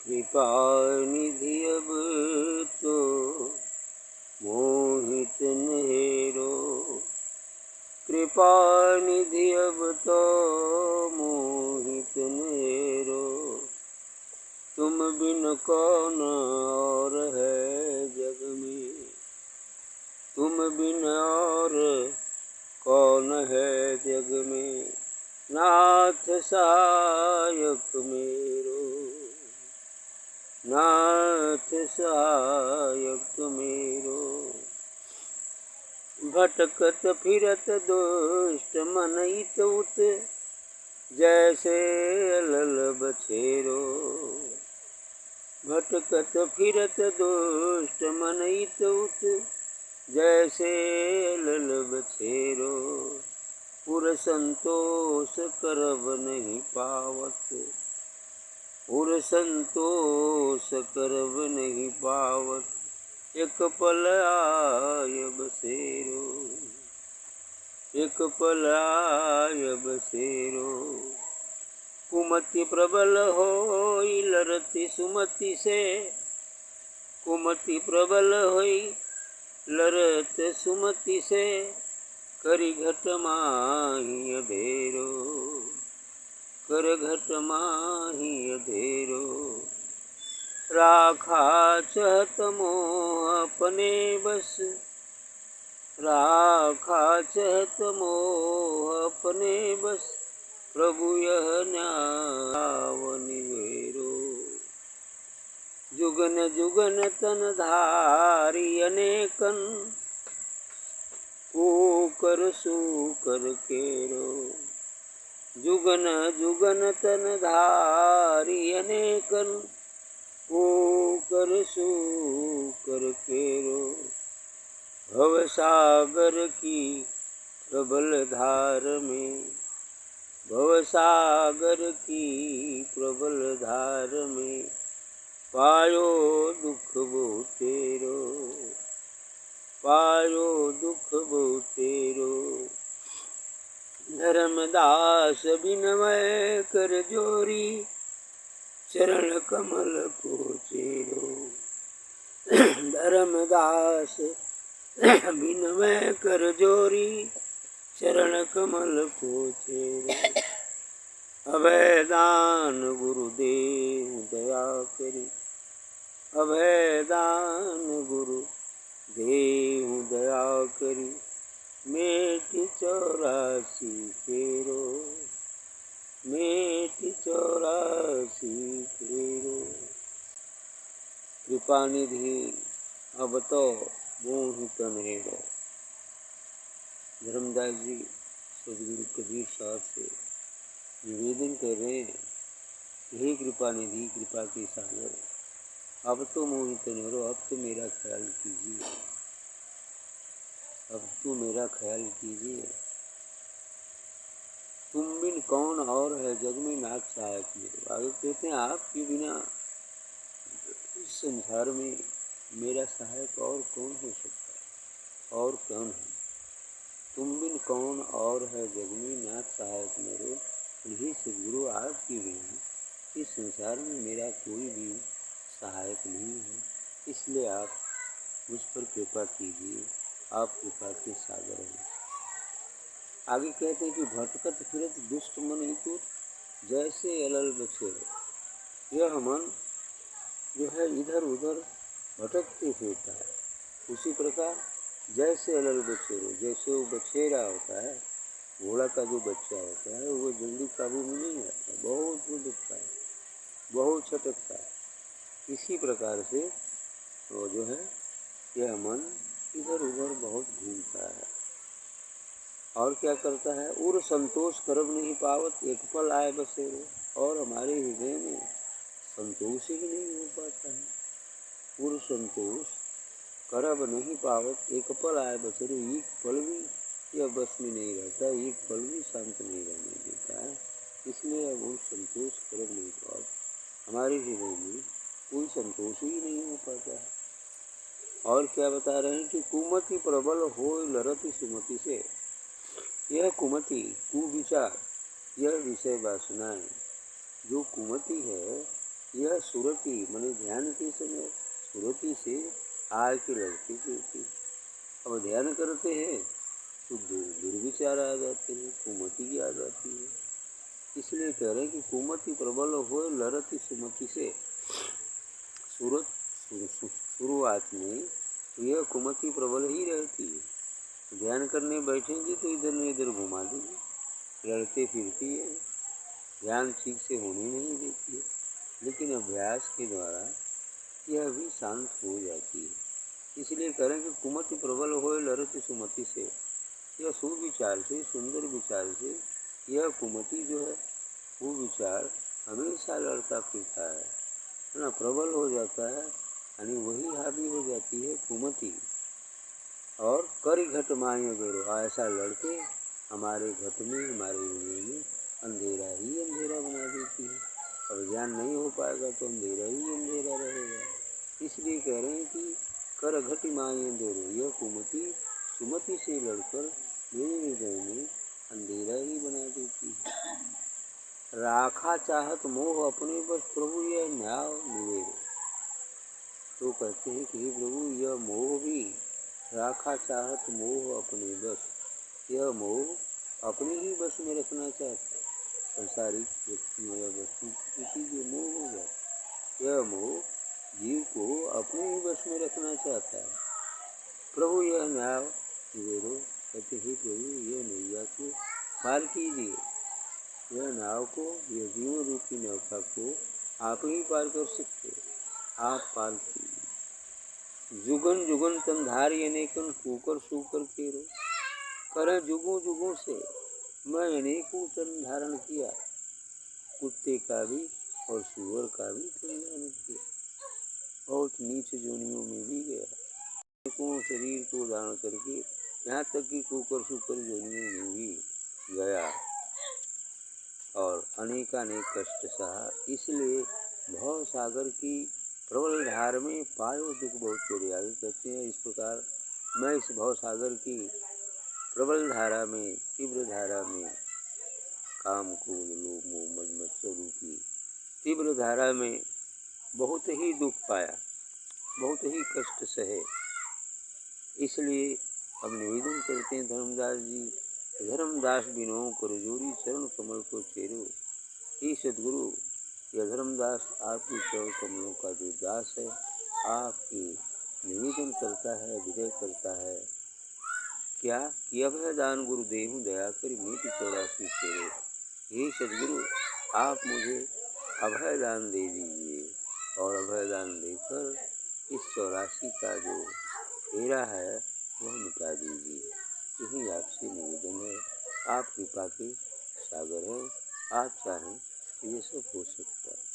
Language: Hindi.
कृपा निधि अब तो मोहित नेरो। कृपा निधि अब तो मोहित नेरो। तुम बिन कौन और है जग में। तुम बिन और कौन है जग में। नाथ सहायक मेरो। नाथ सहायक मेरो। भटकत फिरत दुष्ट मन इत उत। जैसे अलल बछेरो। भटकत फिरत दुष्ट मन इत उत। जैसे अलल बछेरो। पुर संतोष करब नहीं पावत। पुर संतोष करब नहीं पावत। एक पल आय बसेरो। एक पल आय बसेरो। कुमति प्रबल होई लरति सुमति से। कुमति प्रबल होई लरत सुमति से। करि घट माही अधेरो। कर घट माही अधेरो। राखा चहत मोह अपने बस। राखा चहत मोह अपने बस। प्रभु यह न्याव निवेरो। जुगन जुगन तन धारी अनेकन। ऊकर सूकर केरो। जुगन जुगन तन धारी अनेकन। ऊकर सूकर केरो। भव सागर की प्रबल धार में। भव सागर की प्रबल धार में। पायो दुख बहुतेरो। पायो दुख बहुतेरो। धर्मदास बिनवै कर जोरी। चरण कमल को चेरो। धर्मदास बिनवै कर जोरी। चरण कमल को चेरो। अभय दान गुरुदेव दया करी। अभय दान गुरु देव दया करी। मेटि 84 फेरो। मेटि 84 फेरो। कृपा निधि अब तो मोहित नेरो। धर्मदास जी सदगुरु कबीर साहब से निवेदन कर रहे हैं। हे कृपा निधि, कृपा के सागर, अब तो मोहित नेरो। अब तो मेरा ख्याल कीजिए। अब तो मेरा ख्याल कीजिए। तुम बिन कौन और है जग में नाथ सहायक मेरो। आगे कहते हैं आपके बिना इस संसार में मेरा सहायक और कौन हो सकता है, और कौन है। तुम बिन कौन और है जग में नाथ सहायक मेरो। हे सदगुरु, आपके बिना इस संसार में मेरा कोई भी सहायक नहीं है। इसलिए आप मुझ पर कृपा कीजिए। आप कृपा के सागर हैं। आगे कहते हैं कि भटकत फिरत दुष्ट मन हितु जैसे अलल बछेरो। यह मन जो है इधर उधर भटकते फिरता है। उसी प्रकार जैसे अलल बछेरो, जैसे वो बछेरा होता है, घोड़ा का जो बच्चा होता है, वो जल्दी काबू में नहीं आता, बहुत वो दुखता है, बहुत छटकता है। इसी प्रकार से वो जो है यह मन इधर उधर बहुत घूमता है। और क्या करता है। उर संतोष करब नहीं पावत। एक पल आए बसेरो। और हमारे हृदय में संतोष ही नहीं हो पाता है। उर संतोष करब नहीं पावत। एक पल आए बसेरो। एक पल भी यह बस में नहीं रहता, एक पल भी शांत नहीं रहने देता है। इसलिए अब उर संतोष करब नहीं पावत। हमारे हृदय में कोई संतोष ही नहीं हो पाता है। और क्या बता रहे हैं कि कुमति प्रबल हो लरति सुमति से। यह कुमति, कुविचार, यह विषय वासनाएं, जो कुमति है यह सुरति माने ध्यान के समय सुरति से आके लड़के गिरती। अब ध्यान करते हैं तो दुर्विचार आ जाते हैं, कुमति आ जाती है। इसलिए कह रहे हैं कि कुमति प्रबल हो लड़ती सुमति से। शुरुआत में तो यह कुमति प्रबल ही रहती है। ध्यान करने बैठेंगे तो इधर न इधर घुमा देगी, लड़ते फिरती है, ध्यान ठीक से होने नहीं देती है। लेकिन अभ्यास के द्वारा यह भी शांत हो जाती है। इसलिए करें कि कुमति प्रबल हो लड़ती सुमति से। यह सुविचार से, सुंदर विचार से यह कुमति जो है वो विचार हमेशा लड़ता फिरता है ना, प्रबल हो जाता है, यानी वही हावी हो जाती है कुमति। और करी घट माय करो, ऐसा लड़के हमारे घट में, हमारे हृदय में अंधेरा ही अंधेरा बना देती है। अब ज्ञान नहीं हो पाएगा तो अंधेरा ही अंधेरा रहेगा। इसलिए कह रहे हैं कि कर घट माय अंधेरो, यह कुमति सुमति से लड़कर मेरे हृदय में अंधेरा ही बना देती है। राखा चाहत मोह अपने बस प्रभु यह न्याय निवेरो। तो कहते हैं कि हे प्रभु यह मोह भी, राखा चाहत मोह अपने बस, यह मोह अपने ही बस में रखना चाहता है। संसारिक व्यक्तियों या वस्तु के प्रति जो मोह हो जाता, यह मोह जीव को अपने ही बस में रखना चाहता है। प्रभु यह न्याय निवेरो, कहते ही प्रभु यह नैया को पार कीजिए, यह नाव को, यह जीवन रूपी नौका को आप ही पार कर सकते, आप पार कीजिए। जुगन जुगन तंधारी अनेकन कुकर सूकर केरो, कर जुगों जुगों से मैं अनेकों तन धारण किया, कुत्ते का भी और सुअर का भी तन धारण किया, बहुत नीच जोनियों में भी गया, अनेकों शरीर को धारण करके यहाँ तक कि कुकर सूकर जोनियों में भी गया और अनेकानेक कष्ट सहा। इसलिए भव सागर की प्रबल धार में पायो दुख बहुत चोरी। आगे कहते हैं इस प्रकार मैं इस भव सागर की प्रबल धारा में, तीव्र धारा में, काम क्रोध लोभ मोह मद मत्सर रूपी तीव्र धारा में बहुत ही दुख पाया, बहुत ही कष्ट सहे। इसलिए अब निवेदन करते हैं धर्मदास जी, धर्मदास बिनो करजोरी चरण कमल को चेरो। हे सदगुरु, यह धर्मदास आपके चरण कमलों का जो दास है, आपके निवेदन करता है, विजय करता है। क्या कि अभय दान गुरु देहु दया कर मीट 84 चेरो। हे सदगुरु, आप मुझे अभय दान दे दीजिए और अभय दान देकर इस 84 का जो फेरा है वह मिटा दीजिए। यही आपसे निवेदन है। आप कृपा के सागर हैं, आप चाहें तो ये सब हो सकता है।